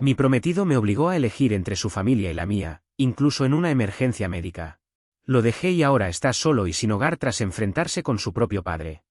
Mi prometido me obligó a elegir entre su familia y la mía, incluso en una emergencia médica. Lo dejé y ahora está solo y sin hogar tras enfrentarse con su propio padre.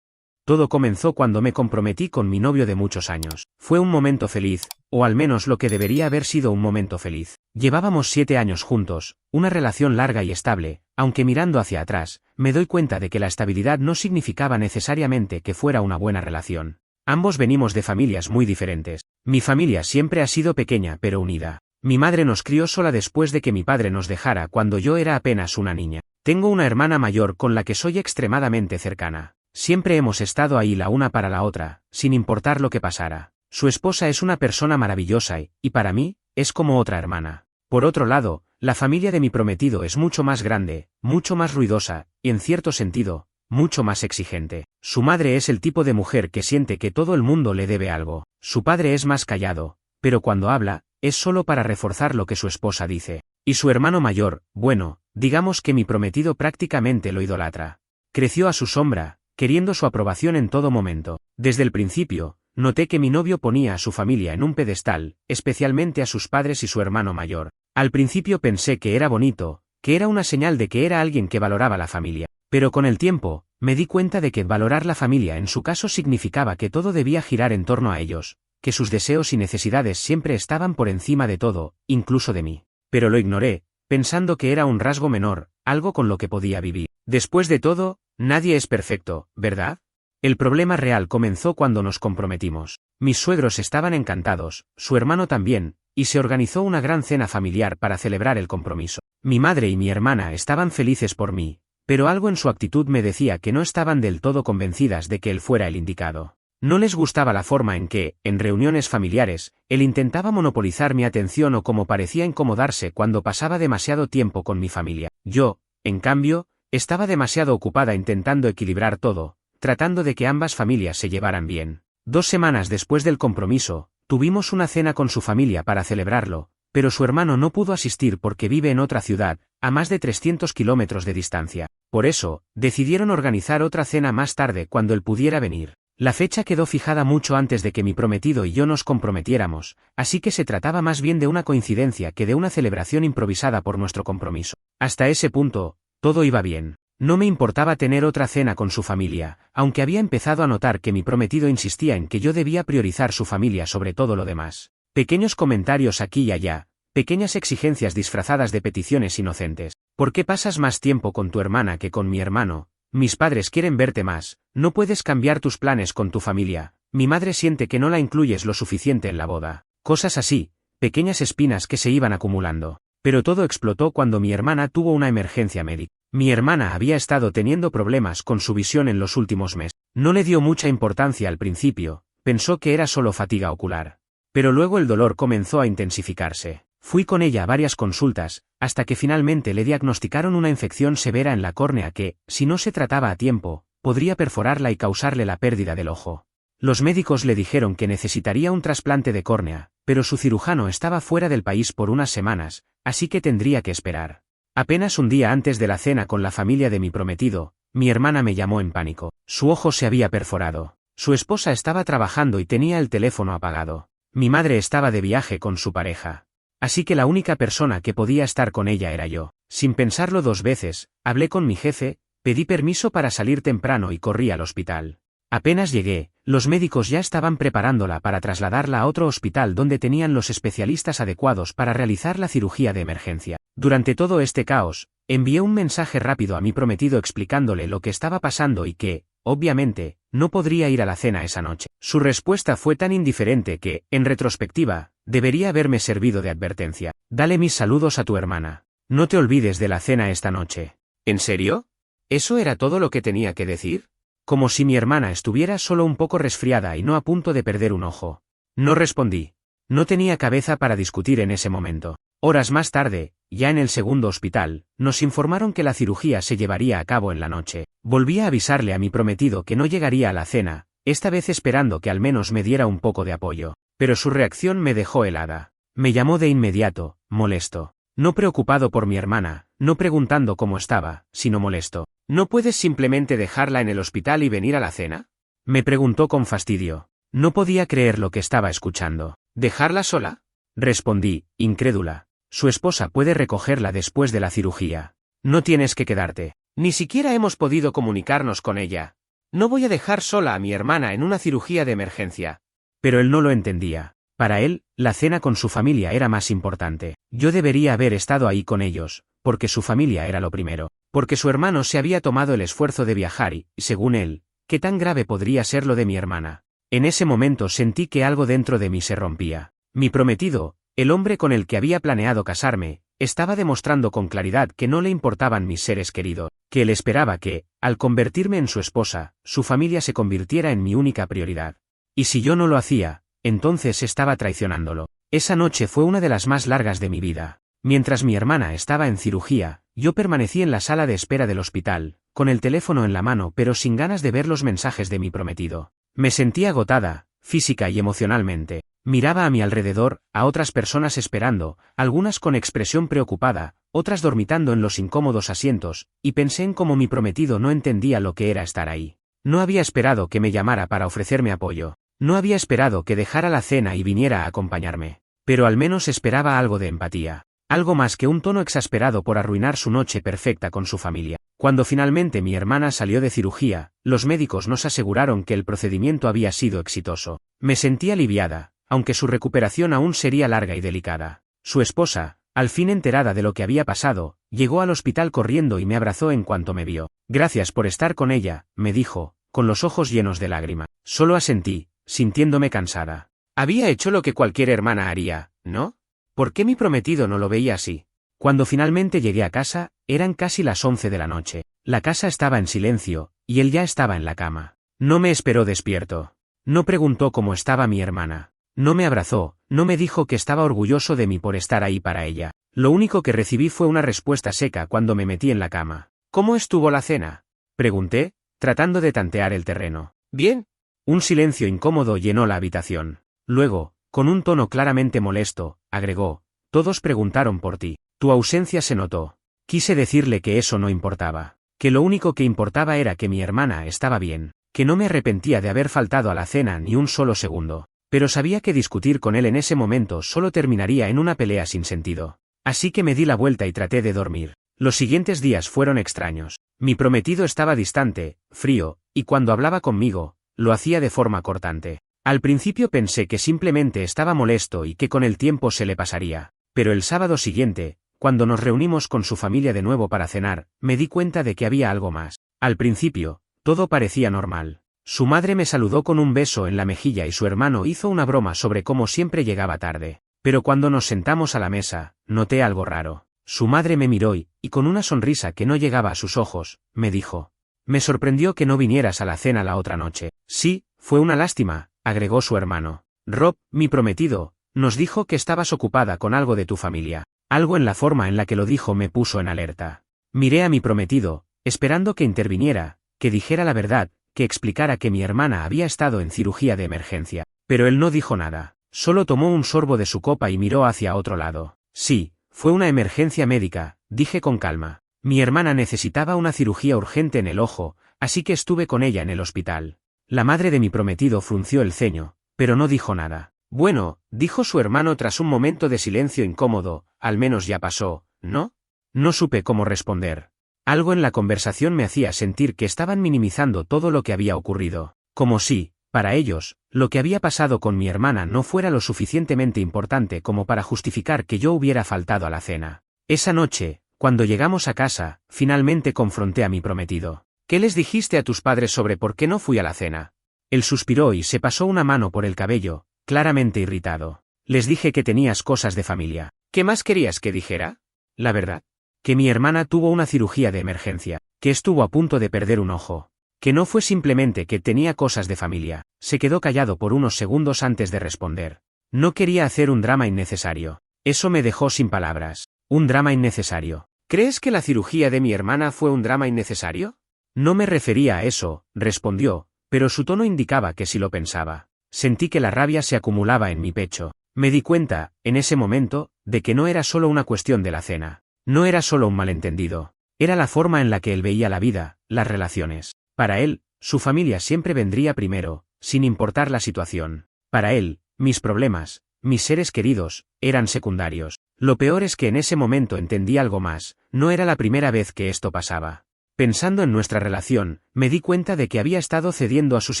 Todo comenzó cuando me comprometí con mi novio de muchos años. Fue un momento feliz, o al menos lo que debería haber sido un momento feliz. Llevábamos 7 años juntos, una relación larga y estable, aunque mirando hacia atrás, me doy cuenta de que la estabilidad no significaba necesariamente que fuera una buena relación. Ambos venimos de familias muy diferentes. Mi familia siempre ha sido pequeña pero unida. Mi madre nos crió sola después de que mi padre nos dejara cuando yo era apenas una niña. Tengo una hermana mayor con la que soy extremadamente cercana. Siempre hemos estado ahí la una para la otra, sin importar lo que pasara. Su esposa es una persona maravillosa y para mí, es como otra hermana. Por otro lado, la familia de mi prometido es mucho más grande, mucho más ruidosa, y en cierto sentido, mucho más exigente. Su madre es el tipo de mujer que siente que todo el mundo le debe algo. Su padre es más callado, pero cuando habla, es solo para reforzar lo que su esposa dice. Y su hermano mayor, bueno, digamos que mi prometido prácticamente lo idolatra. Creció a su sombra, queriendo su aprobación en todo momento. Desde el principio, noté que mi novio ponía a su familia en un pedestal, especialmente a sus padres y su hermano mayor. Al principio pensé que era bonito, que era una señal de que era alguien que valoraba la familia. Pero con el tiempo, me di cuenta de que valorar la familia en su caso significaba que todo debía girar en torno a ellos, que sus deseos y necesidades siempre estaban por encima de todo, incluso de mí. Pero lo ignoré, pensando que era un rasgo menor, algo con lo que podía vivir. Después de todo, nadie es perfecto, ¿verdad? El problema real comenzó cuando nos comprometimos. Mis suegros estaban encantados, su hermano también, y se organizó una gran cena familiar para celebrar el compromiso. Mi madre y mi hermana estaban felices por mí, pero algo en su actitud me decía que no estaban del todo convencidas de que él fuera el indicado. No les gustaba la forma en que, en reuniones familiares, él intentaba monopolizar mi atención o cómo parecía incomodarse cuando pasaba demasiado tiempo con mi familia. Yo, en cambio, estaba demasiado ocupada intentando equilibrar todo, tratando de que ambas familias se llevaran bien. 2 semanas después del compromiso, tuvimos una cena con su familia para celebrarlo, pero su hermano no pudo asistir porque vive en otra ciudad, a más de 300 kilómetros de distancia. Por eso, decidieron organizar otra cena más tarde cuando él pudiera venir. La fecha quedó fijada mucho antes de que mi prometido y yo nos comprometiéramos, así que se trataba más bien de una coincidencia que de una celebración improvisada por nuestro compromiso. Hasta ese punto, todo iba bien. No me importaba tener otra cena con su familia, aunque había empezado a notar que mi prometido insistía en que yo debía priorizar su familia sobre todo lo demás. Pequeños comentarios aquí y allá, pequeñas exigencias disfrazadas de peticiones inocentes. ¿Por qué pasas más tiempo con tu hermana que con mi hermano? Mis padres quieren verte más, no puedes cambiar tus planes con tu familia, mi madre siente que no la incluyes lo suficiente en la boda. Cosas así, pequeñas espinas que se iban acumulando. Pero todo explotó cuando mi hermana tuvo una emergencia médica. Mi hermana había estado teniendo problemas con su visión en los últimos meses. No le dio mucha importancia al principio, pensó que era solo fatiga ocular. Pero luego el dolor comenzó a intensificarse. Fui con ella a varias consultas, hasta que finalmente le diagnosticaron una infección severa en la córnea que, si no se trataba a tiempo, podría perforarla y causarle la pérdida del ojo. Los médicos le dijeron que necesitaría un trasplante de córnea, pero su cirujano estaba fuera del país por unas semanas, así que tendría que esperar. Apenas un día antes de la cena con la familia de mi prometido, mi hermana me llamó en pánico. Su ojo se había perforado. Su esposa estaba trabajando y tenía el teléfono apagado. Mi madre estaba de viaje con su pareja. Así que la única persona que podía estar con ella era yo. Sin pensarlo 2 veces, hablé con mi jefe, pedí permiso para salir temprano y corrí al hospital. Apenas llegué, los médicos ya estaban preparándola para trasladarla a otro hospital donde tenían los especialistas adecuados para realizar la cirugía de emergencia. Durante todo este caos, envié un mensaje rápido a mi prometido explicándole lo que estaba pasando y que, obviamente, no podría ir a la cena esa noche. Su respuesta fue tan indiferente que, en retrospectiva, debería haberme servido de advertencia. Dale mis saludos a tu hermana. No te olvides de la cena esta noche. ¿En serio? ¿Eso era todo lo que tenía que decir? Como si mi hermana estuviera solo un poco resfriada y no a punto de perder un ojo. No respondí. No tenía cabeza para discutir en ese momento. Horas más tarde, ya en el segundo hospital, nos informaron que la cirugía se llevaría a cabo en la noche. Volví a avisarle a mi prometido que no llegaría a la cena, esta vez esperando que al menos me diera un poco de apoyo. Pero su reacción me dejó helada. Me llamó de inmediato, molesto. No preocupado por mi hermana, no preguntando cómo estaba, sino molesto. ¿No puedes simplemente dejarla en el hospital y venir a la cena? Me preguntó con fastidio. No podía creer lo que estaba escuchando. ¿Dejarla sola? Respondí, incrédula. Su esposa puede recogerla después de la cirugía. No tienes que quedarte. Ni siquiera hemos podido comunicarnos con ella. No voy a dejar sola a mi hermana en una cirugía de emergencia. Pero él no lo entendía. Para él, la cena con su familia era más importante. Yo debería haber estado ahí con ellos, porque su familia era lo primero. Porque su hermano se había tomado el esfuerzo de viajar y, según él, ¿qué tan grave podría ser lo de mi hermana? En ese momento sentí que algo dentro de mí se rompía. Mi prometido, el hombre con el que había planeado casarme, estaba demostrando con claridad que no le importaban mis seres queridos, que él esperaba que, al convertirme en su esposa, su familia se convirtiera en mi única prioridad. Y si yo no lo hacía, entonces estaba traicionándolo. Esa noche fue una de las más largas de mi vida. Mientras mi hermana estaba en cirugía, yo permanecí en la sala de espera del hospital, con el teléfono en la mano pero sin ganas de ver los mensajes de mi prometido. Me sentía agotada, física y emocionalmente. Miraba a mi alrededor, a otras personas esperando, algunas con expresión preocupada, otras dormitando en los incómodos asientos, y pensé en cómo mi prometido no entendía lo que era estar ahí. No había esperado que me llamara para ofrecerme apoyo. No había esperado que dejara la cena y viniera a acompañarme. Pero al menos esperaba algo de empatía. Algo más que un tono exasperado por arruinar su noche perfecta con su familia. Cuando finalmente mi hermana salió de cirugía, los médicos nos aseguraron que el procedimiento había sido exitoso. Me sentí aliviada, aunque su recuperación aún sería larga y delicada. Su esposa, al fin enterada de lo que había pasado, llegó al hospital corriendo y me abrazó en cuanto me vio. Gracias por estar con ella, me dijo, con los ojos llenos de lágrima. Solo asentí, sintiéndome cansada. Había hecho lo que cualquier hermana haría, ¿no? ¿Por qué mi prometido no lo veía así? Cuando finalmente llegué a casa, eran casi las 11 de la noche. La casa estaba en silencio, y él ya estaba en la cama. No me esperó despierto. No preguntó cómo estaba mi hermana. No me abrazó, no me dijo que estaba orgulloso de mí por estar ahí para ella. Lo único que recibí fue una respuesta seca cuando me metí en la cama. ¿Cómo estuvo la cena? Pregunté, tratando de tantear el terreno. Bien. Un silencio incómodo llenó la habitación. Luego, con un tono claramente molesto, agregó, todos preguntaron por ti. Tu ausencia se notó. Quise decirle que eso no importaba. Que lo único que importaba era que mi hermana estaba bien. Que no me arrepentía de haber faltado a la cena ni un solo segundo. Pero sabía que discutir con él en ese momento solo terminaría en una pelea sin sentido. Así que me di la vuelta y traté de dormir. Los siguientes días fueron extraños. Mi prometido estaba distante, frío, y cuando hablaba conmigo, lo hacía de forma cortante. Al principio pensé que simplemente estaba molesto y que con el tiempo se le pasaría. Pero el sábado siguiente, cuando nos reunimos con su familia de nuevo para cenar, me di cuenta de que había algo más. Al principio, todo parecía normal. Su madre me saludó con un beso en la mejilla y su hermano hizo una broma sobre cómo siempre llegaba tarde. Pero cuando nos sentamos a la mesa, noté algo raro. Su madre me miró y con una sonrisa que no llegaba a sus ojos, me dijo: me sorprendió que no vinieras a la cena la otra noche. Sí, fue una lástima, agregó su hermano. Rob, mi prometido, nos dijo que estabas ocupada con algo de tu familia. Algo en la forma en la que lo dijo me puso en alerta. Miré a mi prometido, esperando que interviniera, que dijera la verdad, que explicara que mi hermana había estado en cirugía de emergencia. Pero él no dijo nada, solo tomó un sorbo de su copa y miró hacia otro lado. Sí, fue una emergencia médica, dije con calma. Mi hermana necesitaba una cirugía urgente en el ojo, así que estuve con ella en el hospital. La madre de mi prometido frunció el ceño, pero no dijo nada. Bueno, dijo su hermano tras un momento de silencio incómodo, al menos ya pasó, ¿no? No supe cómo responder. Algo en la conversación me hacía sentir que estaban minimizando todo lo que había ocurrido. Como si, para ellos, lo que había pasado con mi hermana no fuera lo suficientemente importante como para justificar que yo hubiera faltado a la cena. Esa noche, cuando llegamos a casa, finalmente confronté a mi prometido. ¿Qué les dijiste a tus padres sobre por qué no fui a la cena? Él suspiró y se pasó una mano por el cabello, claramente irritado. Les dije que tenías cosas de familia. ¿Qué más querías que dijera? La verdad. Que mi hermana tuvo una cirugía de emergencia, que estuvo a punto de perder un ojo. Que no fue simplemente que tenía cosas de familia. Se quedó callado por unos segundos antes de responder. No quería hacer un drama innecesario. Eso me dejó sin palabras. Un drama innecesario. ¿Crees que la cirugía de mi hermana fue un drama innecesario? No me refería a eso, respondió, pero su tono indicaba que sí lo pensaba. Sentí que la rabia se acumulaba en mi pecho. Me di cuenta, en ese momento, de que no era solo una cuestión de la cena. No era solo un malentendido. Era la forma en la que él veía la vida, las relaciones. Para él, su familia siempre vendría primero, sin importar la situación. Para él, mis problemas, mis seres queridos, eran secundarios. Lo peor es que en ese momento entendí algo más, no era la primera vez que esto pasaba. Pensando en nuestra relación, me di cuenta de que había estado cediendo a sus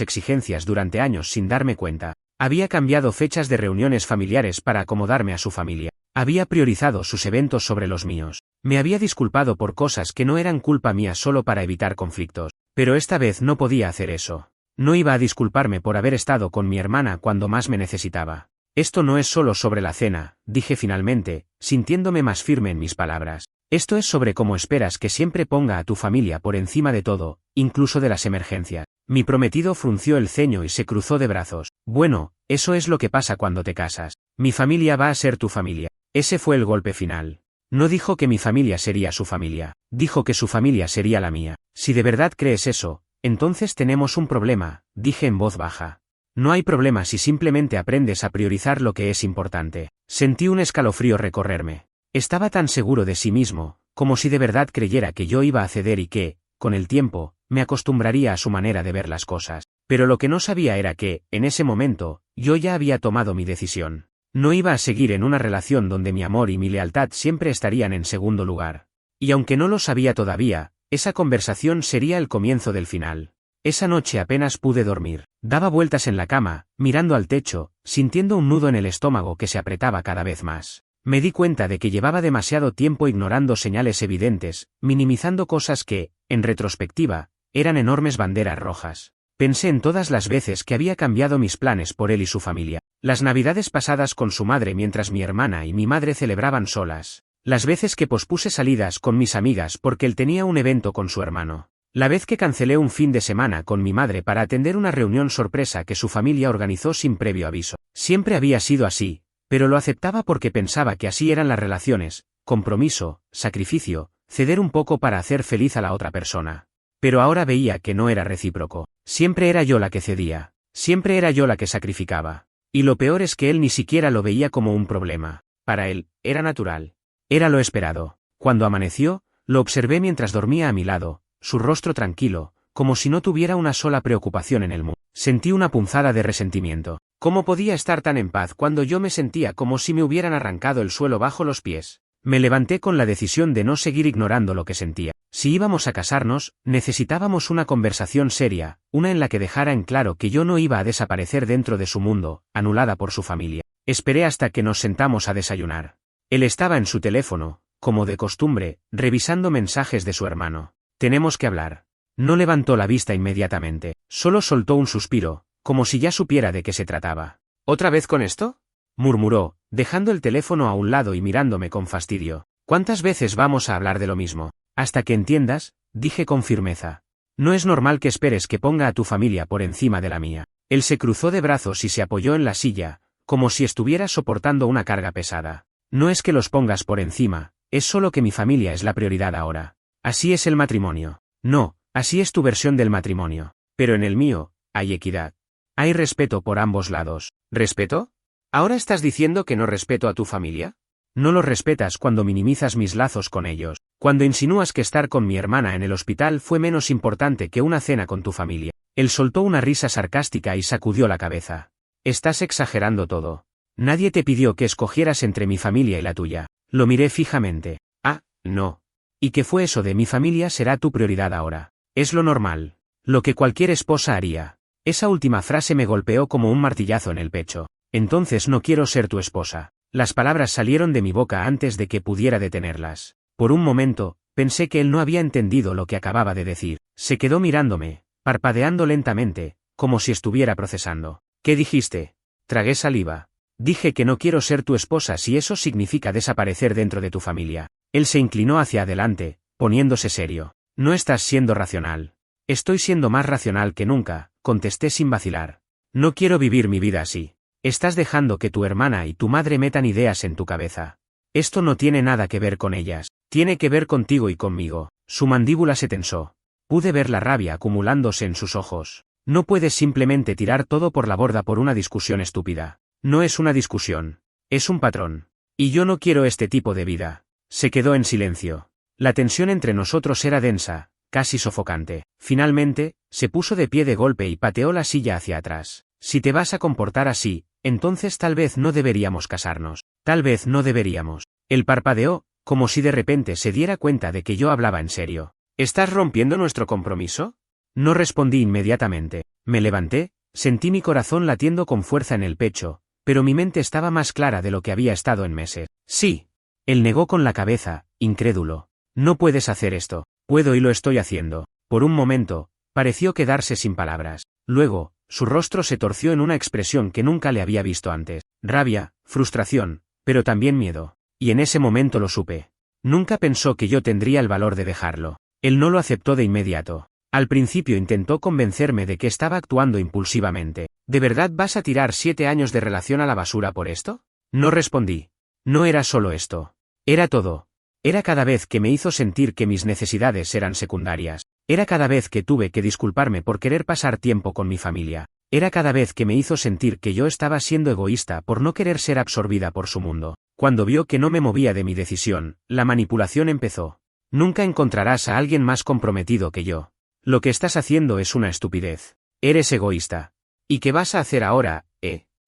exigencias durante años sin darme cuenta. Había cambiado fechas de reuniones familiares para acomodarme a su familia. Había priorizado sus eventos sobre los míos. Me había disculpado por cosas que no eran culpa mía solo para evitar conflictos. Pero esta vez no podía hacer eso. No iba a disculparme por haber estado con mi hermana cuando más me necesitaba. Esto no es solo sobre la cena, dije finalmente, sintiéndome más firme en mis palabras. Esto es sobre cómo esperas que siempre ponga a tu familia por encima de todo, incluso de las emergencias. Mi prometido frunció el ceño y se cruzó de brazos. Bueno, eso es lo que pasa cuando te casas. Mi familia va a ser tu familia. Ese fue el golpe final. No dijo que mi familia sería su familia, dijo que su familia sería la mía. Si de verdad crees eso, entonces tenemos un problema, dije en voz baja. No hay problema si simplemente aprendes a priorizar lo que es importante. Sentí un escalofrío recorrerme. Estaba tan seguro de sí mismo, como si de verdad creyera que yo iba a ceder y que, con el tiempo, me acostumbraría a su manera de ver las cosas. Pero lo que no sabía era que, en ese momento, yo ya había tomado mi decisión. No iba a seguir en una relación donde mi amor y mi lealtad siempre estarían en segundo lugar. Y aunque no lo sabía todavía, esa conversación sería el comienzo del final. Esa noche apenas pude dormir. Daba vueltas en la cama, mirando al techo, sintiendo un nudo en el estómago que se apretaba cada vez más. Me di cuenta de que llevaba demasiado tiempo ignorando señales evidentes, minimizando cosas que, en retrospectiva, eran enormes banderas rojas. Pensé en todas las veces que había cambiado mis planes por él y su familia. Las navidades pasadas con su madre mientras mi hermana y mi madre celebraban solas. Las veces que pospuse salidas con mis amigas porque él tenía un evento con su hermano. La vez que cancelé un fin de semana con mi madre para atender una reunión sorpresa que su familia organizó sin previo aviso. Siempre había sido así, pero lo aceptaba porque pensaba que así eran las relaciones, compromiso, sacrificio, ceder un poco para hacer feliz a la otra persona. Pero ahora veía que no era recíproco. Siempre era yo la que cedía, siempre era yo la que sacrificaba. Y lo peor es que él ni siquiera lo veía como un problema. Para él, era natural. Era lo esperado. Cuando amaneció, lo observé mientras dormía a mi lado, su rostro tranquilo, como si no tuviera una sola preocupación en el mundo. Sentí una punzada de resentimiento. ¿Cómo podía estar tan en paz cuando yo me sentía como si me hubieran arrancado el suelo bajo los pies? Me levanté con la decisión de no seguir ignorando lo que sentía. Si íbamos a casarnos, necesitábamos una conversación seria, una en la que dejara en claro que yo no iba a desaparecer dentro de su mundo, anulada por su familia. Esperé hasta que nos sentamos a desayunar. Él estaba en su teléfono, como de costumbre, revisando mensajes de su hermano. Tenemos que hablar. No levantó la vista inmediatamente, solo soltó un suspiro, como si ya supiera de qué se trataba. ¿Otra vez con esto?, murmuró, dejando el teléfono a un lado y mirándome con fastidio. ¿Cuántas veces vamos a hablar de lo mismo? Hasta que entiendas, dije con firmeza. No es normal que esperes que ponga a tu familia por encima de la mía. Él se cruzó de brazos y se apoyó en la silla, como si estuviera soportando una carga pesada. No es que los pongas por encima, es solo que mi familia es la prioridad ahora. Así es el matrimonio. No, así es tu versión del matrimonio. Pero en el mío, hay equidad. Hay respeto por ambos lados. ¿Respeto? ¿Ahora estás diciendo que no respeto a tu familia? No los respetas cuando minimizas mis lazos con ellos, cuando insinúas que estar con mi hermana en el hospital fue menos importante que una cena con tu familia. Él soltó una risa sarcástica y sacudió la cabeza. Estás exagerando todo. Nadie te pidió que escogieras entre mi familia y la tuya. Lo miré fijamente. Ah, no. ¿Y qué fue eso de mi familia será tu prioridad ahora? Es lo normal. Lo que cualquier esposa haría. Esa última frase me golpeó como un martillazo en el pecho. Entonces no quiero ser tu esposa. Las palabras salieron de mi boca antes de que pudiera detenerlas. Por un momento, pensé que él no había entendido lo que acababa de decir. Se quedó mirándome, parpadeando lentamente, como si estuviera procesando. ¿Qué dijiste? Tragué saliva. Dije que no quiero ser tu esposa si eso significa desaparecer dentro de tu familia. Él se inclinó hacia adelante, poniéndose serio. No estás siendo racional. Estoy siendo más racional que nunca, contesté sin vacilar. No quiero vivir mi vida así. Estás dejando que tu hermana y tu madre metan ideas en tu cabeza. Esto no tiene nada que ver con ellas, tiene que ver contigo y conmigo. Su mandíbula se tensó. Pude ver la rabia acumulándose en sus ojos. No puedes simplemente tirar todo por la borda por una discusión estúpida. No es una discusión. Es un patrón. Y yo no quiero este tipo de vida. Se quedó en silencio. La tensión entre nosotros era densa, casi sofocante. Finalmente, se puso de pie de golpe y pateó la silla hacia atrás. Si te vas a comportar así, entonces tal vez no deberíamos casarnos. Tal vez no deberíamos. Él parpadeó, como si de repente se diera cuenta de que yo hablaba en serio. ¿Estás rompiendo nuestro compromiso? No respondí inmediatamente. Me levanté, sentí mi corazón latiendo con fuerza en el pecho, pero mi mente estaba más clara de lo que había estado en meses. Sí. Él negó con la cabeza, incrédulo. No puedes hacer esto. Puedo y lo estoy haciendo. Por un momento, pareció quedarse sin palabras. Luego, su rostro se torció en una expresión que nunca le había visto antes. Rabia, frustración, pero también miedo. Y en ese momento lo supe. Nunca pensó que yo tendría el valor de dejarlo. Él no lo aceptó de inmediato. Al principio intentó convencerme de que estaba actuando impulsivamente. ¿De verdad vas a tirar 7 años de relación a la basura por esto? No respondí. No era solo esto. Era todo. Era cada vez que me hizo sentir que mis necesidades eran secundarias. Era cada vez que tuve que disculparme por querer pasar tiempo con mi familia. Era cada vez que me hizo sentir que yo estaba siendo egoísta por no querer ser absorbida por su mundo. Cuando vio que no me movía de mi decisión, la manipulación empezó. Nunca encontrarás a alguien más comprometido que yo. Lo que estás haciendo es una estupidez. Eres egoísta. ¿Y qué vas a hacer ahora,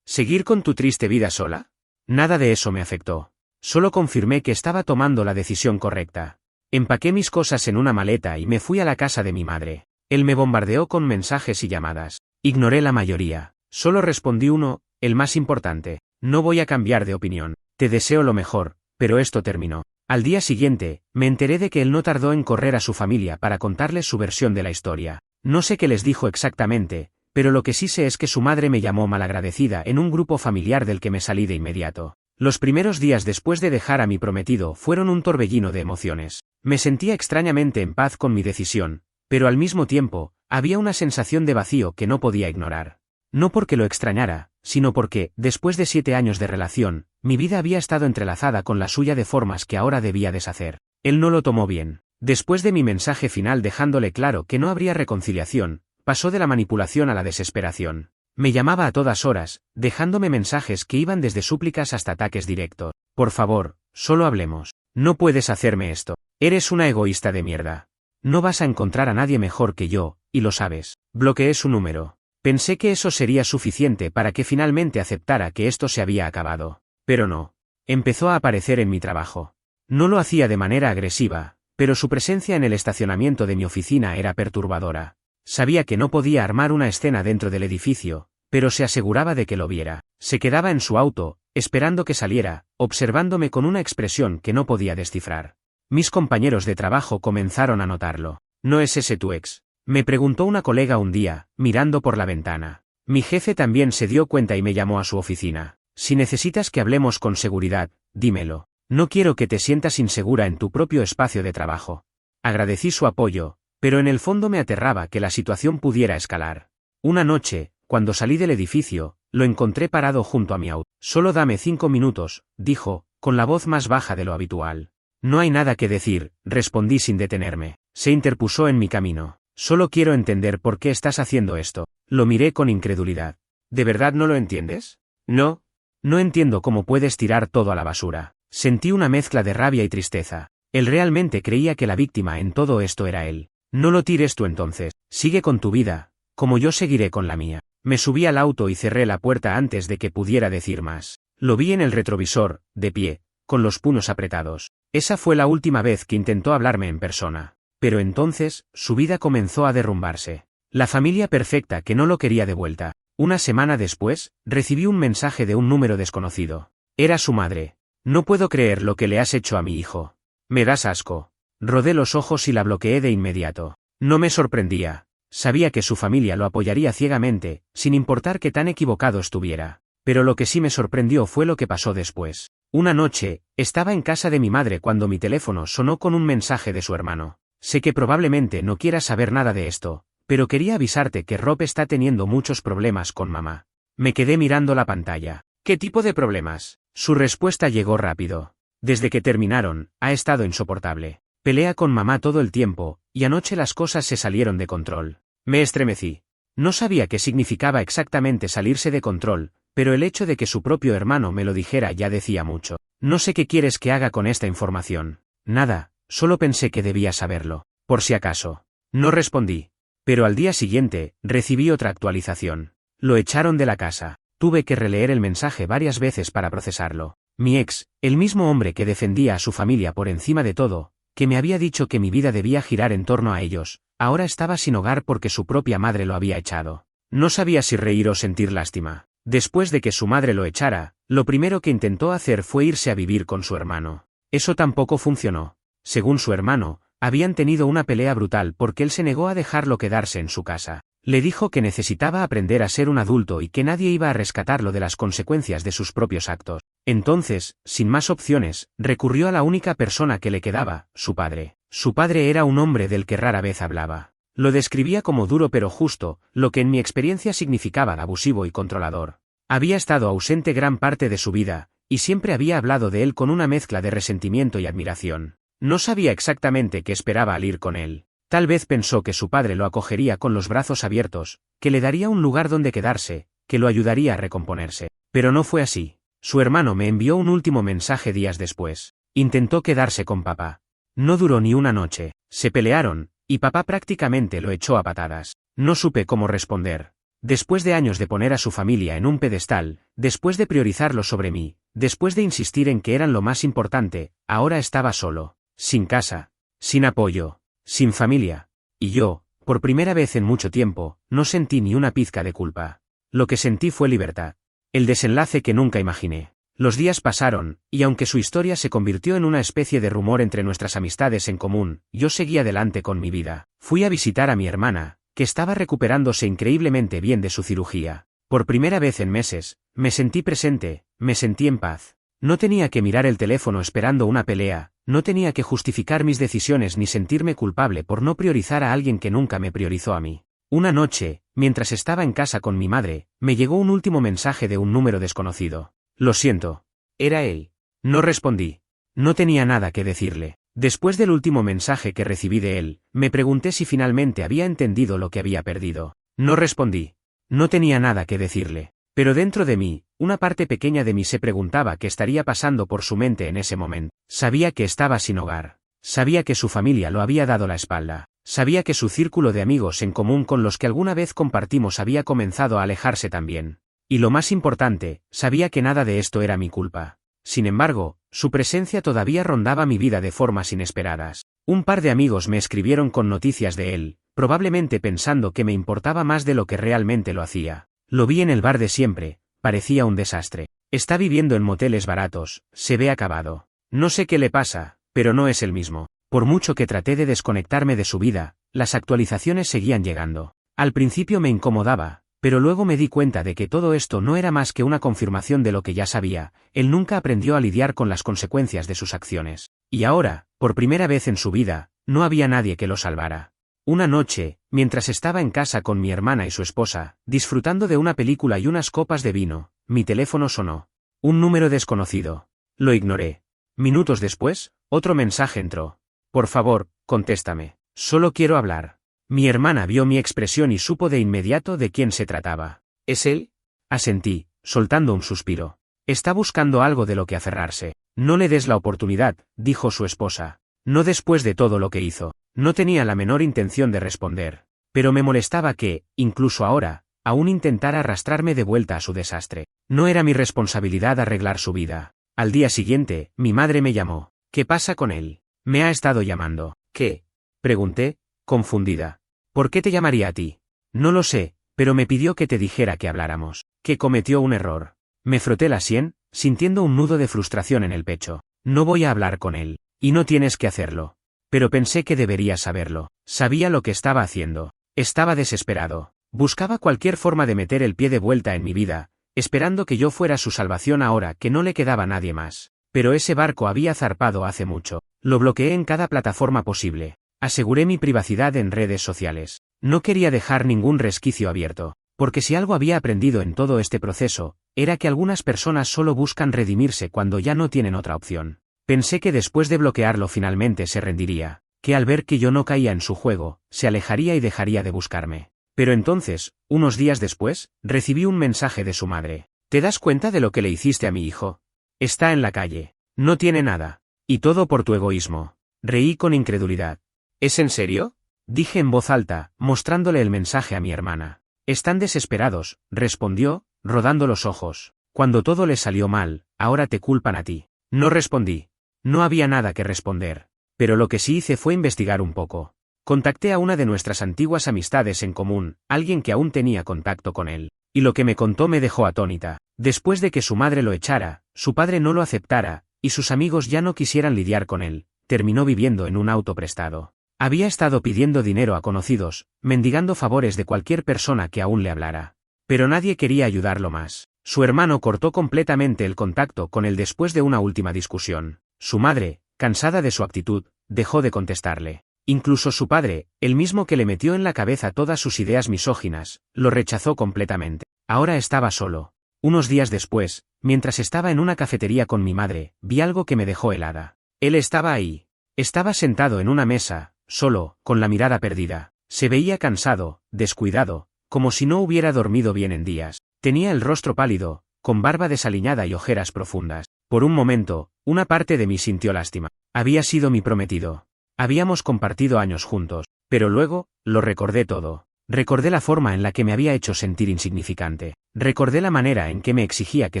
¿Seguir con tu triste vida sola? Nada de eso me afectó. Solo confirmé que estaba tomando la decisión correcta. Empaqué mis cosas en una maleta y me fui a la casa de mi madre. Él me bombardeó con mensajes y llamadas. Ignoré la mayoría. Solo respondí uno, el más importante. No voy a cambiar de opinión. Te deseo lo mejor, pero esto terminó. Al día siguiente, me enteré de que él no tardó en correr a su familia para contarles su versión de la historia. No sé qué les dijo exactamente, pero lo que sí sé es que su madre me llamó malagradecida en un grupo familiar del que me salí de inmediato. Los primeros días después de dejar a mi prometido fueron un torbellino de emociones. Me sentía extrañamente en paz con mi decisión, pero al mismo tiempo, había una sensación de vacío que no podía ignorar. No porque lo extrañara, sino porque, después de 7 años de relación, mi vida había estado entrelazada con la suya de formas que ahora debía deshacer. Él no lo tomó bien. Después de mi mensaje final dejándole claro que no habría reconciliación, pasó de la manipulación a la desesperación. Me llamaba a todas horas, dejándome mensajes que iban desde súplicas hasta ataques directos. Por favor, solo hablemos. No puedes hacerme esto. Eres una egoísta de mierda. No vas a encontrar a nadie mejor que yo, y lo sabes. Bloqueé su número. Pensé que eso sería suficiente para que finalmente aceptara que esto se había acabado. Pero no. Empezó a aparecer en mi trabajo. No lo hacía de manera agresiva, pero su presencia en el estacionamiento de mi oficina era perturbadora. Sabía que no podía armar una escena dentro del edificio, pero se aseguraba de que lo viera. Se quedaba en su auto, esperando que saliera, observándome con una expresión que no podía descifrar. Mis compañeros de trabajo comenzaron a notarlo. ¿No es ese tu ex?, me preguntó una colega un día, mirando por la ventana. Mi jefe también se dio cuenta y me llamó a su oficina. Si necesitas que hablemos con seguridad, dímelo. No quiero que te sientas insegura en tu propio espacio de trabajo. Agradecí su apoyo, pero en el fondo me aterraba que la situación pudiera escalar. Una noche, cuando salí del edificio, lo encontré parado junto a mi auto. Solo dame 5 minutos, dijo, con la voz más baja de lo habitual. No hay nada que decir, respondí sin detenerme. Se interpuso en mi camino. Solo quiero entender por qué estás haciendo esto. Lo miré con incredulidad. ¿De verdad no lo entiendes? No. No entiendo cómo puedes tirar todo a la basura. Sentí una mezcla de rabia y tristeza. Él realmente creía que la víctima en todo esto era él. No lo tires tú entonces. Sigue con tu vida, como yo seguiré con la mía. Me subí al auto y cerré la puerta antes de que pudiera decir más. Lo vi en el retrovisor, de pie, con los puños apretados. Esa fue la última vez que intentó hablarme en persona. Pero entonces, su vida comenzó a derrumbarse. La familia perfecta que no lo quería de vuelta. Una semana después, recibí un mensaje de un número desconocido. Era su madre. No puedo creer lo que le has hecho a mi hijo. Me das asco. Rodé los ojos y la bloqueé de inmediato. No me sorprendía. Sabía que su familia lo apoyaría ciegamente, sin importar qué tan equivocado estuviera. Pero lo que sí me sorprendió fue lo que pasó después. Una noche, estaba en casa de mi madre cuando mi teléfono sonó con un mensaje de su hermano. Sé que probablemente no quieras saber nada de esto, pero quería avisarte que Rob está teniendo muchos problemas con mamá. Me quedé mirando la pantalla. ¿Qué tipo de problemas? Su respuesta llegó rápido. Desde que terminaron, ha estado insoportable. Pelea con mamá todo el tiempo, y anoche las cosas se salieron de control. Me estremecí. No sabía qué significaba exactamente salirse de control, pero el hecho de que su propio hermano me lo dijera ya decía mucho. No sé qué quieres que haga con esta información. Nada. Solo pensé que debía saberlo, por si acaso. No respondí. Pero al día siguiente, recibí otra actualización. Lo echaron de la casa. Tuve que releer el mensaje varias veces para procesarlo. Mi ex, el mismo hombre que defendía a su familia por encima de todo, que me había dicho que mi vida debía girar en torno a ellos, ahora estaba sin hogar porque su propia madre lo había echado. No sabía si reír o sentir lástima. Después de que su madre lo echara, lo primero que intentó hacer fue irse a vivir con su hermano. Eso tampoco funcionó. Según su hermano, habían tenido una pelea brutal porque él se negó a dejarlo quedarse en su casa. Le dijo que necesitaba aprender a ser un adulto y que nadie iba a rescatarlo de las consecuencias de sus propios actos. Entonces, sin más opciones, recurrió a la única persona que le quedaba, su padre. Su padre era un hombre del que rara vez hablaba. Lo describía como duro pero justo, lo que en mi experiencia significaba abusivo y controlador. Había estado ausente gran parte de su vida, y siempre había hablado de él con una mezcla de resentimiento y admiración. No sabía exactamente qué esperaba al ir con él. Tal vez pensó que su padre lo acogería con los brazos abiertos, que le daría un lugar donde quedarse, que lo ayudaría a recomponerse. Pero no fue así. Su hermano me envió un último mensaje días después. Intentó quedarse con papá. No duró ni una noche. Se pelearon, y papá prácticamente lo echó a patadas. No supe cómo responder. Después de años de poner a su familia en un pedestal, después de priorizarlo sobre mí, después de insistir en que eran lo más importante, ahora estaba solo, sin casa, sin apoyo, sin familia. Y yo, por primera vez en mucho tiempo, no sentí ni una pizca de culpa. Lo que sentí fue libertad. El desenlace que nunca imaginé. Los días pasaron, y aunque su historia se convirtió en una especie de rumor entre nuestras amistades en común, yo seguí adelante con mi vida. Fui a visitar a mi hermana, que estaba recuperándose increíblemente bien de su cirugía. Por primera vez en meses, me sentí presente, me sentí en paz. No tenía que mirar el teléfono esperando una pelea, no tenía que justificar mis decisiones ni sentirme culpable por no priorizar a alguien que nunca me priorizó a mí. Una noche, mientras estaba en casa con mi madre, me llegó un último mensaje de un número desconocido. Lo siento. Era él. No respondí. No tenía nada que decirle. Después del último mensaje que recibí de él, me pregunté si finalmente había entendido lo que había perdido. No respondí. No tenía nada que decirle. Pero dentro de mí, una parte pequeña de mí se preguntaba qué estaría pasando por su mente en ese momento. Sabía que estaba sin hogar. Sabía que su familia lo había dado la espalda. Sabía que su círculo de amigos en común con los que alguna vez compartimos había comenzado a alejarse también. Y lo más importante, sabía que nada de esto era mi culpa. Sin embargo, su presencia todavía rondaba mi vida de formas inesperadas. Un par de amigos me escribieron con noticias de él, probablemente pensando que me importaba más de lo que realmente lo hacía. Lo vi en el bar de siempre, parecía un desastre. Está viviendo en moteles baratos, se ve acabado. No sé qué le pasa, pero no es el mismo. Por mucho que traté de desconectarme de su vida, las actualizaciones seguían llegando. Al principio me incomodaba, pero luego me di cuenta de que todo esto no era más que una confirmación de lo que ya sabía. Él nunca aprendió a lidiar con las consecuencias de sus acciones. Y ahora, por primera vez en su vida, no había nadie que lo salvara. Una noche, mientras estaba en casa con mi hermana y su esposa, disfrutando de una película y unas copas de vino, mi teléfono sonó. Un número desconocido. Lo ignoré. Minutos después, otro mensaje entró. Por favor, contéstame. Solo quiero hablar. Mi hermana vio mi expresión y supo de inmediato de quién se trataba. ¿Es él? Asentí, soltando un suspiro. Está buscando algo de lo que aferrarse. No le des la oportunidad, dijo su esposa. No después de todo lo que hizo. No tenía la menor intención de responder. Pero me molestaba que, incluso ahora, aún intentara arrastrarme de vuelta a su desastre. No era mi responsabilidad arreglar su vida. Al día siguiente, mi madre me llamó. ¿Qué pasa con él? Me ha estado llamando. ¿Qué? Pregunté, confundida. ¿Por qué te llamaría a ti? No lo sé, pero me pidió que te dijera que habláramos. Que cometió un error. Me froté la sien, sintiendo un nudo de frustración en el pecho. No voy a hablar con él. Y no tienes que hacerlo. Pero pensé que deberías saberlo. Sabía lo que estaba haciendo. Estaba desesperado. Buscaba cualquier forma de meter el pie de vuelta en mi vida, esperando que yo fuera su salvación ahora que no le quedaba nadie más. Pero ese barco había zarpado hace mucho. Lo bloqueé en cada plataforma posible. Aseguré mi privacidad en redes sociales. No quería dejar ningún resquicio abierto, porque si algo había aprendido en todo este proceso, era que algunas personas solo buscan redimirse cuando ya no tienen otra opción. Pensé que después de bloquearlo finalmente se rendiría, que al ver que yo no caía en su juego, se alejaría y dejaría de buscarme. Pero entonces, unos días después, recibí un mensaje de su madre. ¿Te das cuenta de lo que le hiciste a mi hijo? Está en la calle. No tiene nada. Y todo por tu egoísmo. Reí con incredulidad. ¿Es en serio? Dije en voz alta, mostrándole el mensaje a mi hermana. Están desesperados, respondió, rodando los ojos. Cuando todo les salió mal, ahora te culpan a ti. No respondí. No había nada que responder. Pero lo que sí hice fue investigar un poco. Contacté a una de nuestras antiguas amistades en común, alguien que aún tenía contacto con él. Y lo que me contó me dejó atónita. Después de que su madre lo echara, su padre no lo aceptara, y sus amigos ya no quisieran lidiar con él, terminó viviendo en un auto prestado. Había estado pidiendo dinero a conocidos, mendigando favores de cualquier persona que aún le hablara. Pero nadie quería ayudarlo más. Su hermano cortó completamente el contacto con él después de una última discusión. Su madre, cansada de su actitud, dejó de contestarle. Incluso su padre, el mismo que le metió en la cabeza todas sus ideas misóginas, lo rechazó completamente. Ahora estaba solo. Unos días después, mientras estaba en una cafetería con mi madre, vi algo que me dejó helada. Él estaba ahí. Estaba sentado en una mesa, solo, con la mirada perdida. Se veía cansado, descuidado, como si no hubiera dormido bien en días. Tenía el rostro pálido, con barba desaliñada y ojeras profundas. Por un momento, una parte de mí sintió lástima. Había sido mi prometido. Habíamos compartido años juntos, pero luego, lo recordé todo. Recordé la forma en la que me había hecho sentir insignificante. Recordé la manera en que me exigía que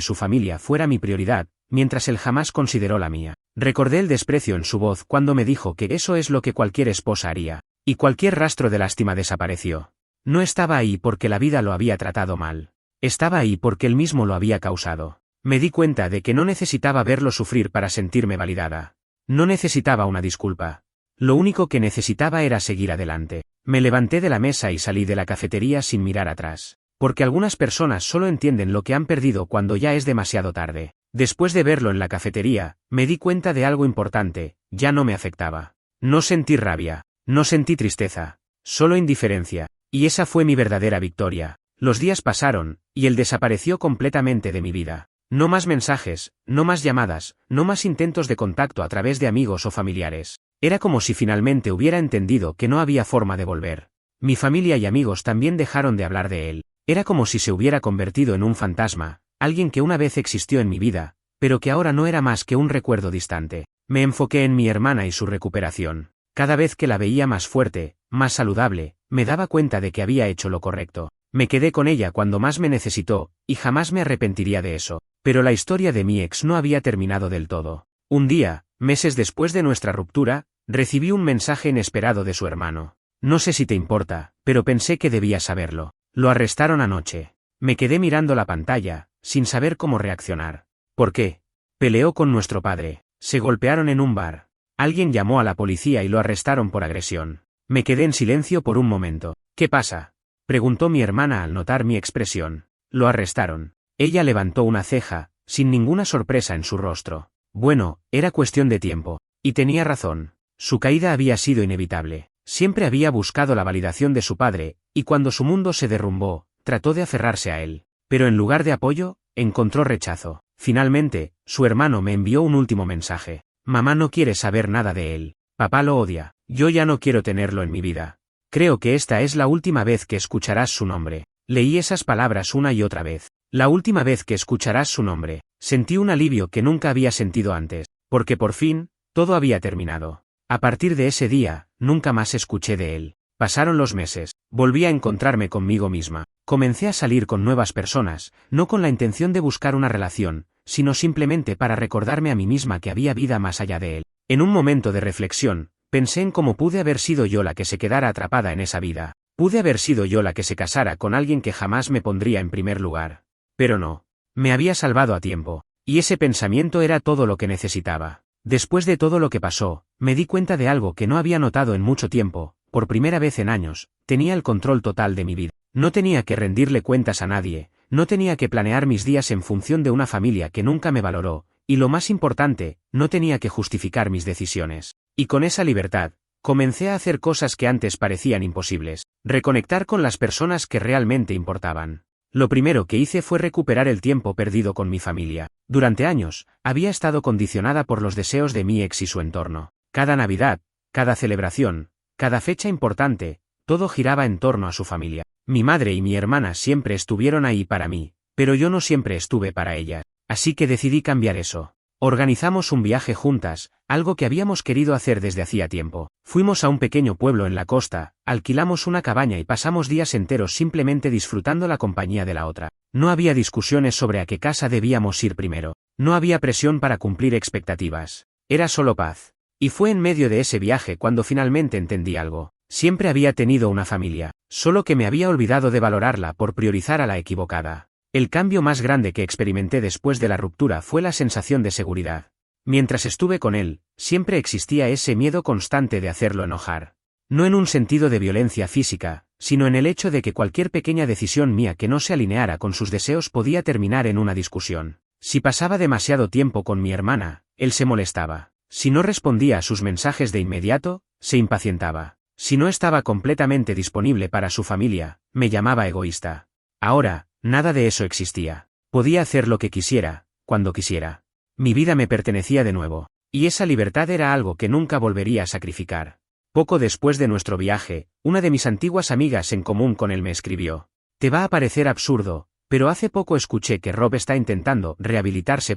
su familia fuera mi prioridad, mientras él jamás consideró la mía. Recordé el desprecio en su voz cuando me dijo que eso es lo que cualquier esposa haría. Y cualquier rastro de lástima desapareció. No estaba ahí porque la vida lo había tratado mal. Estaba ahí porque él mismo lo había causado. Me di cuenta de que no necesitaba verlo sufrir para sentirme validada. No necesitaba una disculpa. Lo único que necesitaba era seguir adelante. Me levanté de la mesa y salí de la cafetería sin mirar atrás. Porque algunas personas solo entienden lo que han perdido cuando ya es demasiado tarde. Después de verlo en la cafetería, me di cuenta de algo importante, ya no me afectaba. No sentí rabia, no sentí tristeza, solo indiferencia. Y esa fue mi verdadera victoria. Los días pasaron, y él desapareció completamente de mi vida. No más mensajes, no más llamadas, no más intentos de contacto a través de amigos o familiares. Era como si finalmente hubiera entendido que no había forma de volver. Mi familia y amigos también dejaron de hablar de él. Era como si se hubiera convertido en un fantasma, alguien que una vez existió en mi vida, pero que ahora no era más que un recuerdo distante. Me enfoqué en mi hermana y su recuperación. Cada vez que la veía más fuerte, más saludable, me daba cuenta de que había hecho lo correcto. Me quedé con ella cuando más me necesitó, y jamás me arrepentiría de eso. Pero la historia de mi ex no había terminado del todo. Un día, meses después de nuestra ruptura, recibí un mensaje inesperado de su hermano. No sé si te importa, pero pensé que debías saberlo. Lo arrestaron anoche. Me quedé mirando la pantalla, sin saber cómo reaccionar. ¿Por qué? Peleó con nuestro padre. Se golpearon en un bar. Alguien llamó a la policía y lo arrestaron por agresión. Me quedé en silencio por un momento. ¿Qué pasa?, preguntó mi hermana al notar mi expresión. Lo arrestaron. Ella levantó una ceja, sin ninguna sorpresa en su rostro. Bueno, era cuestión de tiempo. Y tenía razón. Su caída había sido inevitable. Siempre había buscado la validación de su padre, y cuando su mundo se derrumbó, trató de aferrarse a él. Pero en lugar de apoyo, encontró rechazo. Finalmente, su hermano me envió un último mensaje. Mamá no quiere saber nada de él. Papá lo odia. Yo ya no quiero tenerlo en mi vida. Creo que esta es la última vez que escucharás su nombre. Leí esas palabras una y otra vez. La última vez que escucharás su nombre. Sentí un alivio que nunca había sentido antes, porque por fin, todo había terminado. A partir de ese día, nunca más escuché de él. Pasaron los meses. Volví a encontrarme conmigo misma. Comencé a salir con nuevas personas, no con la intención de buscar una relación, sino simplemente para recordarme a mí misma que había vida más allá de él. En un momento de reflexión, pensé en cómo pude haber sido yo la que se quedara atrapada en esa vida. Pude haber sido yo la que se casara con alguien que jamás me pondría en primer lugar. Pero no. Me había salvado a tiempo. Y ese pensamiento era todo lo que necesitaba. Después de todo lo que pasó, me di cuenta de algo que no había notado en mucho tiempo. Por primera vez en años, tenía el control total de mi vida. No tenía que rendirle cuentas a nadie, no tenía que planear mis días en función de una familia que nunca me valoró, y lo más importante, no tenía que justificar mis decisiones. Y con esa libertad, comencé a hacer cosas que antes parecían imposibles, reconectar con las personas que realmente importaban. Lo primero que hice fue recuperar el tiempo perdido con mi familia. Durante años, había estado condicionada por los deseos de mi ex y su entorno. Cada Navidad, cada celebración, cada fecha importante, todo giraba en torno a su familia. Mi madre y mi hermana siempre estuvieron ahí para mí, pero yo no siempre estuve para ellas. Así que decidí cambiar eso. Organizamos un viaje juntas, algo que habíamos querido hacer desde hacía tiempo. Fuimos a un pequeño pueblo en la costa, alquilamos una cabaña y pasamos días enteros simplemente disfrutando la compañía de la otra. No había discusiones sobre a qué casa debíamos ir primero. No había presión para cumplir expectativas. Era solo paz. Y fue en medio de ese viaje cuando finalmente entendí algo. Siempre había tenido una familia, solo que me había olvidado de valorarla por priorizar a la equivocada. El cambio más grande que experimenté después de la ruptura fue la sensación de seguridad. Mientras estuve con él, siempre existía ese miedo constante de hacerlo enojar. No en un sentido de violencia física, sino en el hecho de que cualquier pequeña decisión mía que no se alineara con sus deseos podía terminar en una discusión. Si pasaba demasiado tiempo con mi hermana, él se molestaba. Si no respondía a sus mensajes de inmediato, se impacientaba. Si no estaba completamente disponible para su familia, me llamaba egoísta. Ahora, nada de eso existía. Podía hacer lo que quisiera, cuando quisiera. Mi vida me pertenecía de nuevo, y esa libertad era algo que nunca volvería a sacrificar. Poco después de nuestro viaje, una de mis antiguas amigas en común con él me escribió: «Te va a parecer absurdo, pero hace poco escuché que Rob está intentando rehabilitarse.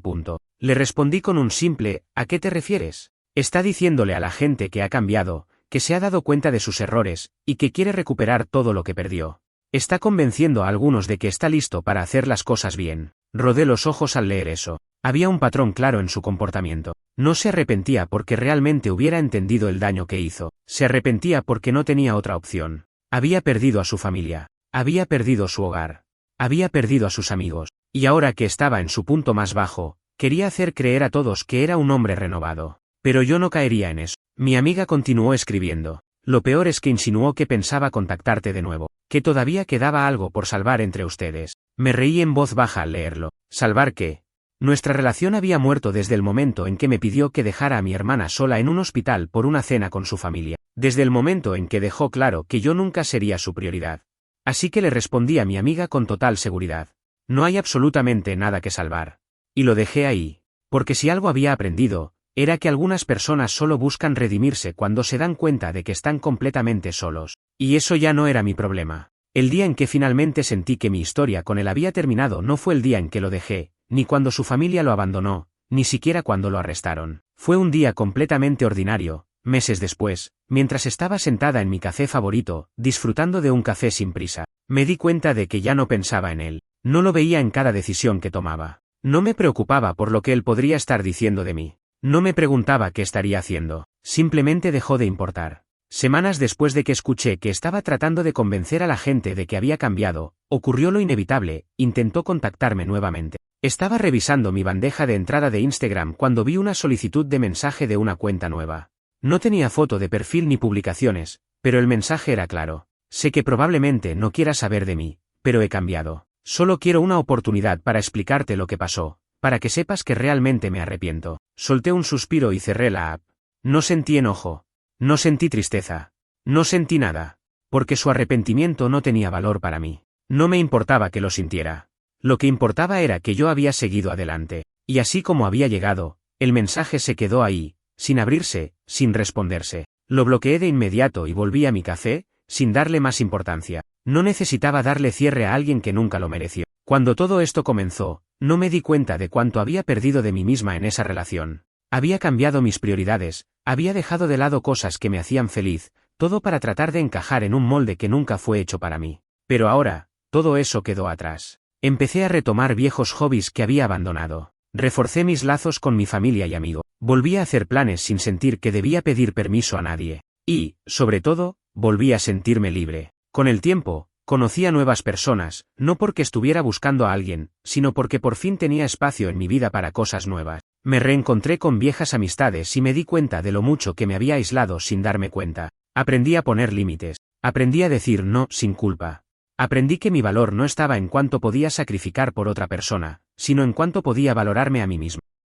Le respondí con un simple «¿A qué te refieres?». Está diciéndole a la gente que ha cambiado, que se ha dado cuenta de sus errores, y que quiere recuperar todo lo que perdió. Está convenciendo a algunos de que está listo para hacer las cosas bien. Rodé los ojos al leer eso. Había un patrón claro en su comportamiento. No se arrepentía porque realmente hubiera entendido el daño que hizo. Se arrepentía porque no tenía otra opción. Había perdido a su familia. Había perdido su hogar. Había perdido a sus amigos. Y ahora que estaba en su punto más bajo, quería hacer creer a todos que era un hombre renovado. Pero yo no caería en eso. Mi amiga continuó escribiendo. Lo peor es que insinuó que pensaba contactarte de nuevo, que todavía quedaba algo por salvar entre ustedes. Me reí en voz baja al leerlo. ¿Salvar qué? Nuestra relación había muerto desde el momento en que me pidió que dejara a mi hermana sola en un hospital por una cena con su familia. Desde el momento en que dejó claro que yo nunca sería su prioridad. Así que le respondí a mi amiga con total seguridad. No hay absolutamente nada que salvar. Y lo dejé ahí. Porque si algo había aprendido, era que algunas personas solo buscan redimirse cuando se dan cuenta de que están completamente solos. Y eso ya no era mi problema. El día en que finalmente sentí que mi historia con él había terminado no fue el día en que lo dejé, ni cuando su familia lo abandonó, ni siquiera cuando lo arrestaron. Fue un día completamente ordinario, meses después, mientras estaba sentada en mi café favorito, disfrutando de un café sin prisa. Me di cuenta de que ya no pensaba en él. No lo veía en cada decisión que tomaba. No me preocupaba por lo que él podría estar diciendo de mí. No me preguntaba qué estaría haciendo. Simplemente dejó de importar. Semanas después de que escuché que estaba tratando de convencer a la gente de que había cambiado, ocurrió lo inevitable, intentó contactarme nuevamente. Estaba revisando mi bandeja de entrada de Instagram cuando vi una solicitud de mensaje de una cuenta nueva. No tenía foto de perfil ni publicaciones, pero el mensaje era claro. Sé que probablemente no quieras saber de mí, pero he cambiado. Solo quiero una oportunidad para explicarte lo que pasó, para que sepas que realmente me arrepiento. Solté un suspiro y cerré la app. No sentí enojo. No sentí tristeza. No sentí nada. Porque su arrepentimiento no tenía valor para mí. No me importaba que lo sintiera. Lo que importaba era que yo había seguido adelante. Y así como había llegado, el mensaje se quedó ahí, sin abrirse, sin responderse. Lo bloqueé de inmediato y volví a mi café, sin darle más importancia. No necesitaba darle cierre a alguien que nunca lo mereció. Cuando todo esto comenzó, no me di cuenta de cuánto había perdido de mí misma en esa relación. Había cambiado mis prioridades, había dejado de lado cosas que me hacían feliz, todo para tratar de encajar en un molde que nunca fue hecho para mí. Pero ahora, todo eso quedó atrás. Empecé a retomar viejos hobbies que había abandonado. Reforcé mis lazos con mi familia y amigos. Volví a hacer planes sin sentir que debía pedir permiso a nadie. Y, sobre todo, volví a sentirme libre. Con el tiempo, conocí a nuevas personas, no porque estuviera buscando a alguien, sino porque por fin tenía espacio en mi vida para cosas nuevas. Me reencontré con viejas amistades y me di cuenta de lo mucho que me había aislado sin darme cuenta. Aprendí a poner límites. Aprendí a decir no sin culpa. Aprendí que mi valor no estaba en cuánto podía sacrificar por otra persona, sino en cuánto podía valorarme a mí mismo.